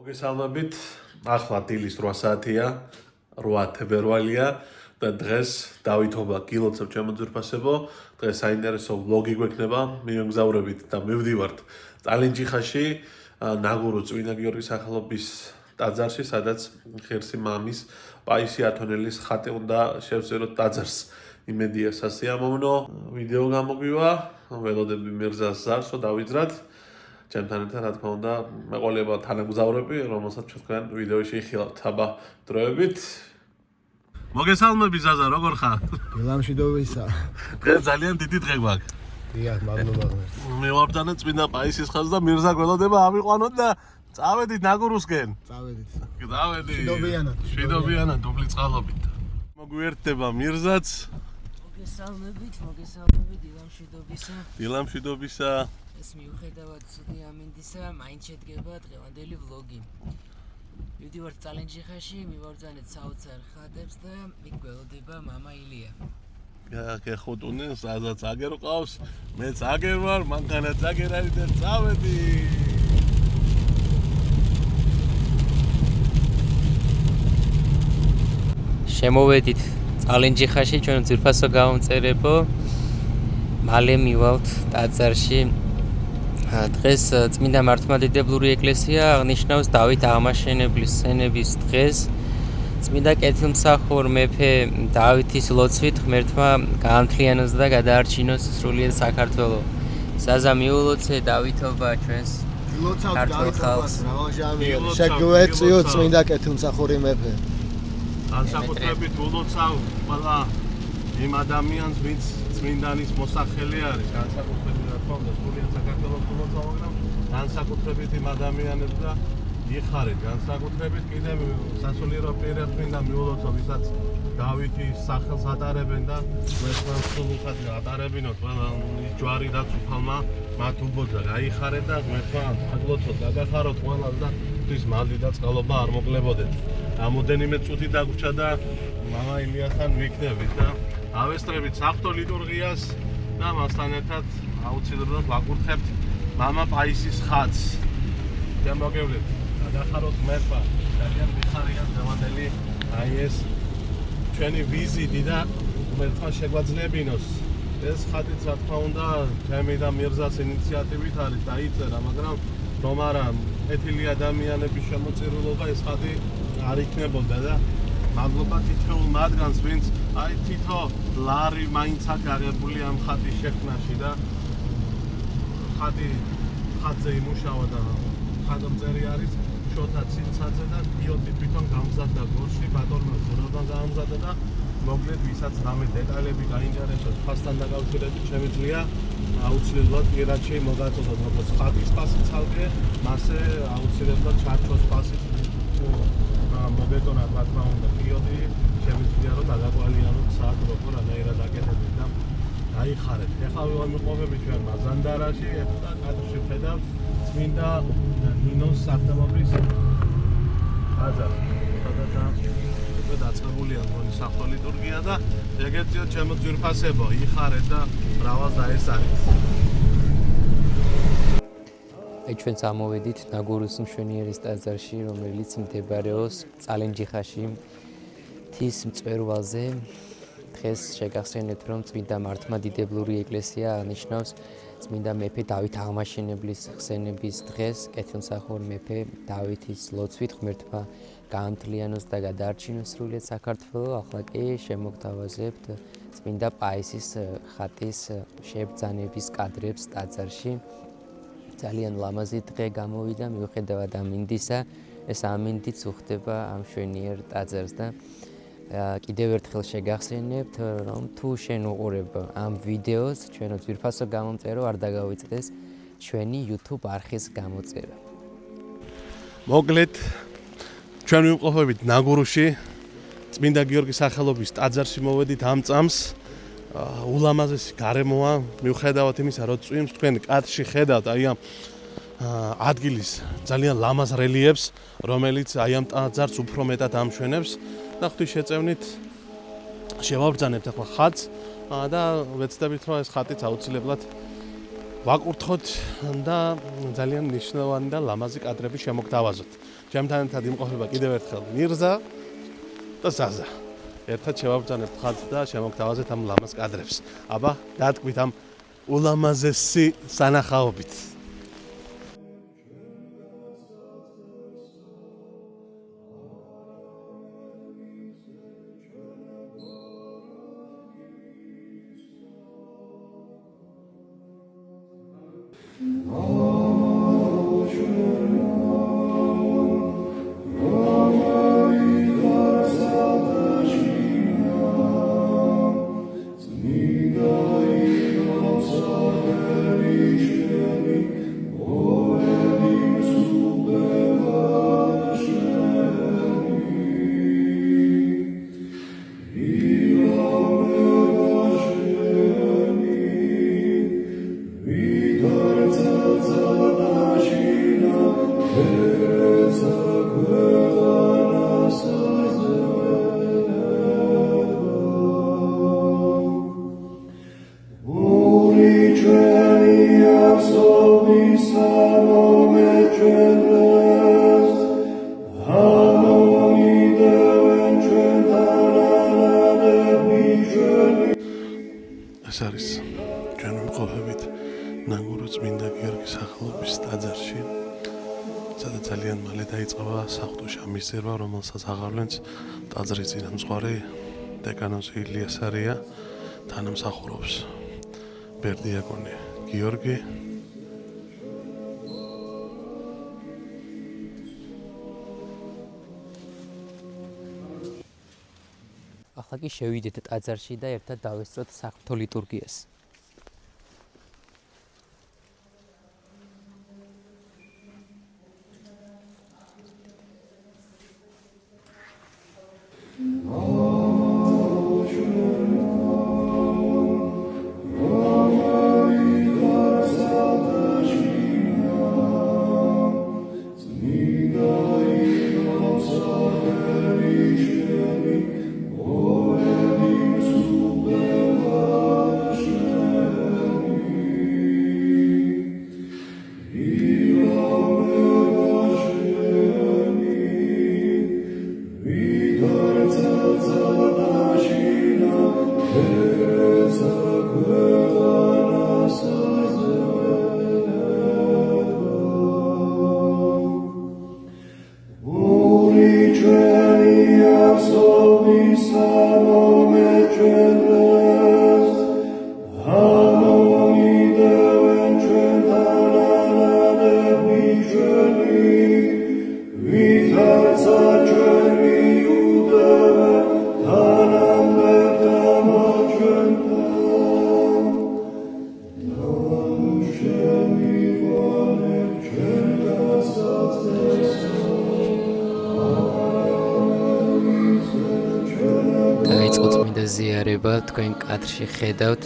მოგესალმებით. ახლა დილის 8 საათია, 8 თებერვალია და დღეს დავითობა გილოცავ ჩემო ძვირფასებო. დღეს საინტერესო ვლოგი გვექნება. მივემგზავრებით და მივდივართ წალენჯიხაში, ნაგურო წმინდა გიორგის სახელობის ტაძარში, სადაც ღირსი მამის პაისი ათონელის ხატი უნდა შევწეროთ ტაძარს. იმედია სასიამოვნო ვიდეო გამოგვივა. ველოდები მირზას ზარს რომ დავიძრათ. ჩემთან ერთად რა თქმა უნდა მეყოლება თანამგზავრები, რომელსაც თქვენ ვიდეოში იხილავთ. აბა, დროებით. მოგესალმები ზაზა, როგორ ხარ? დილამშვიდობისა. დღეს ძალიან დიდი დღე გვაქვს. დიახ, მაგნობა ღმერთს. მე ვაბრძანე წმინდა პაისის ხაზს და მირზა გველოდება ავიყვანოთ და წავედით ნაგურუსკენ. წავედით. წავედით. მშვიდობიანად. მშვიდობიანად, დუბლი წყალობით. მოგვიერთდება მირზაც. მოგესალმებით, დილამშვიდობისა. დილამშვიდობისა. ეს მიუხედავად ცუდი ამინდისა, მაინც შედგება დღევანდელი ვლოგი. მივდივართ წალენჯიხაში, მივაბრძანეთ საოცარ ხატებს და იქ გველოდება მამა ილია. გეხუტუნე, სადაც აგერ ყავს, მეც აგერ ვარ, მანქანაც აგერ არის და წავედი. შემოვედით წალენჯიხაში, ჩვენ ძვირფასო გამომწერებო. მალე მივალთ ტაძარში. დღეს წმინდა მართლმადიდებლური ეკლესია აღნიშნავს დავით აღმაშენებლის სენების დღეს. წმინდა კეთილმსახურ მეფე დავითის ლოცვით ღმერთმა გაამთლიანოს და გადაარჩინოს სრულიად საქართველო. ზაზა მიულოცე დავითობა ჩვენს ქართულ ხალხს. შეგვეწიო წმინდა კეთილმსახური მეფე. განსაკუთრებით ულოცავ ყველა იმ ადამიანს, ვინც წმინდანის მოსახელე არის, განსაკუთრებით რა თქმა უნდა სრულიად საქართველოს ულოცავ, მაგრამ განსაკუთრებით იმ ადამიანებს და იხარეთ, განსაკუთრებით კიდევ სასულიერო პირებს მინდა მიულოცო, ვისაც დავითის სახელს ატარებენ და მესმას სულხად ატარებინოთ, ყველა ჯვარი და წუფალმა მათ უბოძა, გაიხარეთ და ღმერთმა აგლოცოთ, გაგახაროთ ყველას და ღვთის მადლი და წყალობა არ მოგლებოდეთ. რამოდენიმე წუთი დაგვრჩა და მამა ილიასთან ვიქნებით და ავესწრებით საღვთო ლიტურგიას და მასთან ერთად აუცილებლად ვაკურთხებთ მამა პაისის ხატს. შემოგევლეთ, გადახაროთ ღმერთმა, ძალიან მიხარია დღევანდელი აი ეს ჩვენი ვიზიტი და ღმერთმა შეგვაძლებინოს. ეს ხატიც რა თქმა უნდა ჩემი და მირზას ინიციატივით არის დაიწერა, მაგრამ რომ არა კეთილი ადამიანების შემოწირულობა ეს ხატი არ იქნებოდა და მადლობა თითოეულ მათგანს, ვინც აი თითო ლარი მაინც აგაღებული ამ ხატის შექმნაში და ხატზე იმუშავა და ხატმწერი არის შოთა ცინცაძე და იოტი თვითონ გამზადდა გორში, ბატონმა ზურაბან გამზადდა და მოგლეთ ვისაც რამე დეტალები გაინტერესებს ხასთან დაკავშირებით შემიძლია აუცილებლად პირადში მოგაწოდოთ, როგორც ხატის პასი ცალკე, მასე აუცილებლად ჩარჩოს პასით მოგეტონათ, რა თქმა უნდა, კიოტი შემიძლია რომ დაგაკვალიანოთ საათ როგორ ანაირად აკეთებთ და გაიხარეთ. ეხლა ვიმყოფებით ჩვენ მაზანდარაში, და კადრში ვხედავთ წმინდა ნინოს სახელობის ტაძარს. სადაც უკვე დაწყებულია მგონი საღვთო ლიტურგია და ეგეციოთ ჩემო ძვირფასებო, იხარეთ და მრავალ დაესწარეთ. აი ჩვენ წამოვედით ნაგურუს მშვენიერის ტაძარში, რომელიც მდებარეობს წალენჯიხაში, მთის მწვერვალზე. დღეს შეგახსენეთ, რომ წმინდა მართლმადიდებლური ეკლესია აღნიშნავს წმინდა მეფე დავით აღმაშენებლის ხსენების დღეს. კეთილმსახურ მეფე დავითის ლოცვით ღმერთმა გაამთლიანოს და გადაარჩინოს სრულიად საქართველო. ახლა კი შემოგთავაზებთ წმინდა პაისის ხატის შებრძანების კადრებს ტაძარში. ძალიან ლამაზი დღე გამოვიდა, მიუხედავად ამინდისა, ეს ამინდიც უხდება ამ მშვენიერ ტაძარს და კიდევ ერთხელ შეგახსენებთ, რომ თუ შენ უყურებ ამ ვიდეოს, ჩვენო ძვირფასო გამომწერო არ დაგავიწყდეს ჩვენი YouTube არხის გამოწერა. მოგლეთ, ჩვენ ვიმყოფებით ნაგურუში, წმინდა გიორგის სახელობის ტაძარში მოვედით ამ წამს. ულამაზესი გარემოა, მიუხედავად იმისა, რომ წვიმს, თქვენ კადრში ხედავთ აი ამ ადგილის ძალიან ლამაზ რელიეფს, რომელიც აი ამ ტაძარს უფრო მეტად ამშვენებს და ღვთის შეწევნით შევაბრძანებთ ახლა ხატს და ვეცდებით, რომ ეს ხატიც აუცილებლად ვაკურთხოთ და ძალიან მნიშვნელოვანი და ლამაზი კადრები შემოგთავაზოთ. ჩემთან ერთად იმყოფება კიდევ ერთხელ მირზა და ზაზა. ერთად შევაბრძანებთ ხაზს და შემოგთავაზეთ ამ ლამაზ კადრებს. აბა, დათქვით ამ ულამაზესი სანახაობით. ეს არის ჩვენ ვიმყოფებით ნაგურო წმინდა გიორგის სახელობის ტაძარში, სადაც ძალიან მალე დაიწყება საღვთო მისწერვა, რომელსაც აღავლენს ტაძრის წინამძღვარი დეკანოზი ილიას არია, თანამსახურობს ბერდიაკონი გიორგი. ახლა კი შევიდეთ ტაძარში და ერთად დავესწროთ საღვთო ლიტურგიას. ზიარება თქვენ კადრში ხედავთ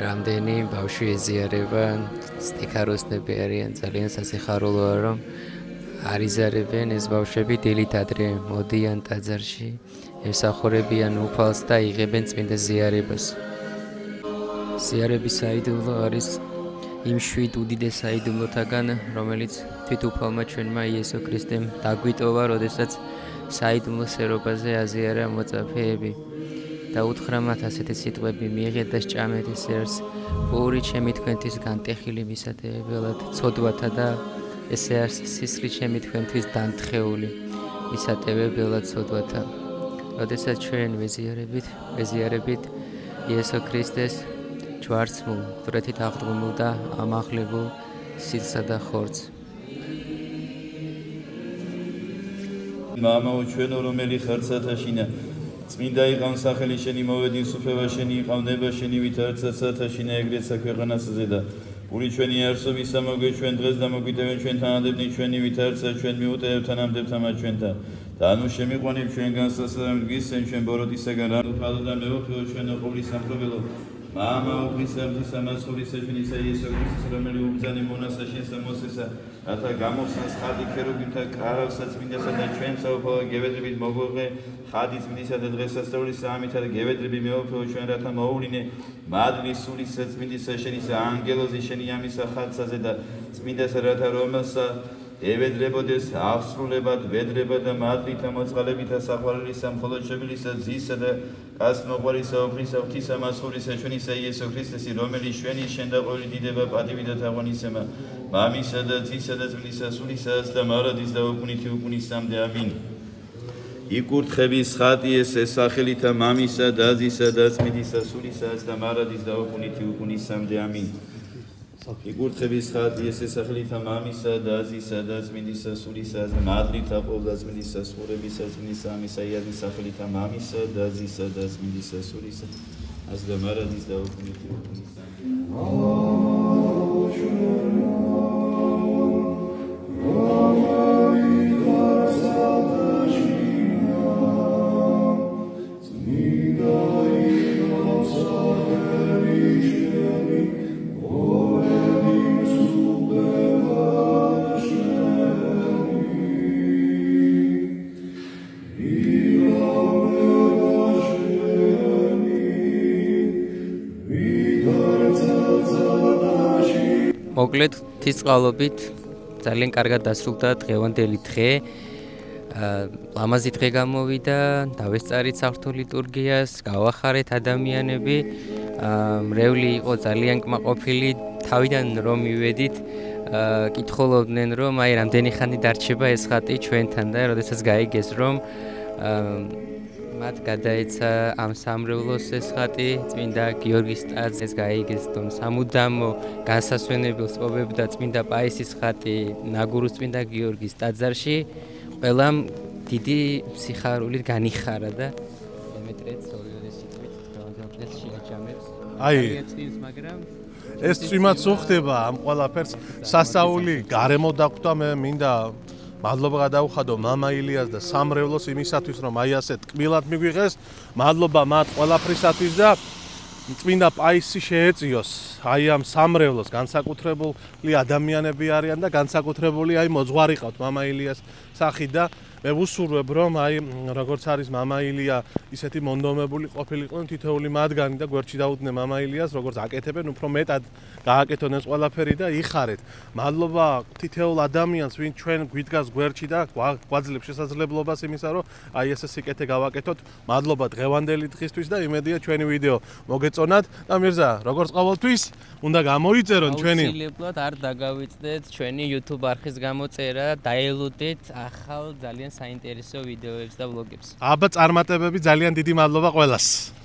რამდენი ბავშვი ეზიარება სტიქაროსნები არიან ძალიან სასიხარულოა რომ არიზარებენ ეს ბავშვები დილით ადრე მოდიან ტაძარში ემსახურებიან უფალს და იღებენ წმინდა ზიარებას. ზიარების საიდუმლო არის იმ 7 უდიდეს საიდუმლოთაგან რომელიც თვით უფალმა ჩვენმა იესო ქრისტემ დაგვიტოვა როდესაც საიდუმლო სერობაზე აზიარა მოწაფეები. და უთხრა მათ ასეთი სიტყვები მიიღეთ და სჭამეთ ეს ერს ორი ჩემი თქვენთვის განტეხილი მისათევებელად ცოდვათა და ესე არის სისხლი ჩემი თქვენთვის დანთხეული მისათევებელად ცოდვათა. როდესაც ჩვენ ვეზიარებით იესო ქრისტეს ჯვარცმულ, მკვდრეთით აღდგომულ და ამაღლებულ სიცსა და ხორცს. მამაო ჩვენო რომელი ხარცათა შინა წმინდა იყავ სახელი შენი მოვედი სუფევა შენი იყავ ნება შენი ვითარცათა შინა ეგრეცა ქვეყანასზე და პური ჩვენი არსობისა მოგეჩვენ დღეს და მოგვიტევენ ჩვენ თანადებნი ჩვენი ვითარცა ჩვენ მიუტევებთ თანამდებთა მათ ჩვენთან და ანუ შემიყვანებ ჩვენგან სასწაულს გისცენ ჩვენ ბოროტისაგან რა თვალო და მეოხილო ჩვენო ყოვლის სამფრობელო Mama uprisamtis amasxuris eშინისა იესო ქრისტეს რომელი უბრძანი მონასა შესამოსესა რათა გამოსცას ხადი ქერუბიმთა კარავსაც მინდასა და ჩვენ საუფალო გევედრებით მოგვიღე ხადი წმინდისა და დღესასწაულის ამითა და გევედრები მეუფეო ჩვენ რათა მოუვლინე მადლის სულისა წმინდისა შენისა ანგელოზი შენი ამისა ხალხსაზე და წმინდასა რათა რომელსა ევედრებოდეს აღსრულებად ვედრება და მადლით მოწყალებითა საყვარელისა მხოლოდ შვილისა ძისა და გასმოყვარისა უფლისა ღვთისა მასურისა ჩვენისა იესო ქრისტესი რომელიც ჩვენი შენ და ყოველი დიდება პატივი და თაღვანისება მამისა და ძისა და წმინდისა სულისას და მარადის და უკუნითი უკუნისამდე ამინ იკურთხების ხატი ეს სახელითა მამისა და ძისა და წმინდისა სულისას და მარადის და უკუნითი უკუნისამდე ამინ იკურთხების ხატი ეს სახელითა მამისა და ძისა და წმინდისა სულისას მადლით აყოლდა წმინდისა სხურებისა წმინდისა ამისა იაზის სახელითა მამისა და ძისა და წმინდისა სულისას ას და მარადის და უკუნითი უკუნისამდე მოკლედ თისწყალობით ძალიან კარგად დასრულდა დღევანდელი დღე. ლამაზი დღე გამოვიდა, დავესწარით საღვთო ლიტურგიას, გავახარეთ ადამიანები. მრევლი იყო ძალიან კმაყოფილი, თავიდან რომ მივედით, კითხულობდნენ რომ აი რამდენი ხანი დარჩება ეს ხატი ჩვენთან და როდესაც გაიგეს რომ მათ გადაეცა ამ სამრევლოს ეს ხატი წმინდა გიორგის ტაძრს გაიგეს რომ სამუდამო განსასვენებელს ყოფებდა წმინდა პაისის ხატი ნაგურუს წმინდა გიორგის ტაძარში ყველამ დიდი სიხარულით განიხარა და დემეტრეც ორივე სიტყვით განაცხადებს შეაჩამებს მაგრამ ეს წვიმაც უხდება ამ ყველაფერს სასწაული გარემო დაგვდა მე მინდა მადლობა გადაუხადო მამა ილიას და სამრევლოს იმისათვის რომ აი ასე ტკბილად მიგვიღეს მადლობა მათ ყველაფრისათვის და წმინდა პაისი შეეწიოს აი ამ სამრევლოს განსაკუთრებული ადამიანები არიან და განსაკუთრებული აი მოძღვარი ყავთ მამა ილიას სახით და მე ვუსურვებ რომ აი როგორც არის მამა ილია ისეთი მონდომებული ყოფილიყვნენ თითოეული მათგანი და გვერდში დაუდნენ მამა ილიას როგორც აკეთებენ უფრო მეტად გააკეთონ ეს ყველაფერი და იხარეთ მადლობა თითოეულ ადამიანს ვინ ჩვენ გვიდგას გვერდში და გვაძლევს შესაძლებლობას იმისა რომ აი ესე სიკეთე გავაკეთოთ მადლობა დღევანდელი დღისთვის და იმედია ჩვენი ვიდეო მოგეწონათ და მირზა როგორც ყოველთვის უნდა გამოიწერონ ჩვენი აუცილებლად არ დაგავიწყდეთ ჩვენი YouTube არხის გამოწერა დაელოდეთ ახალ ძალიან საინტერესო ვიდეოებს და ვლოგებს აბა წარმატებები ძალიან დიდი მადლობა ყველას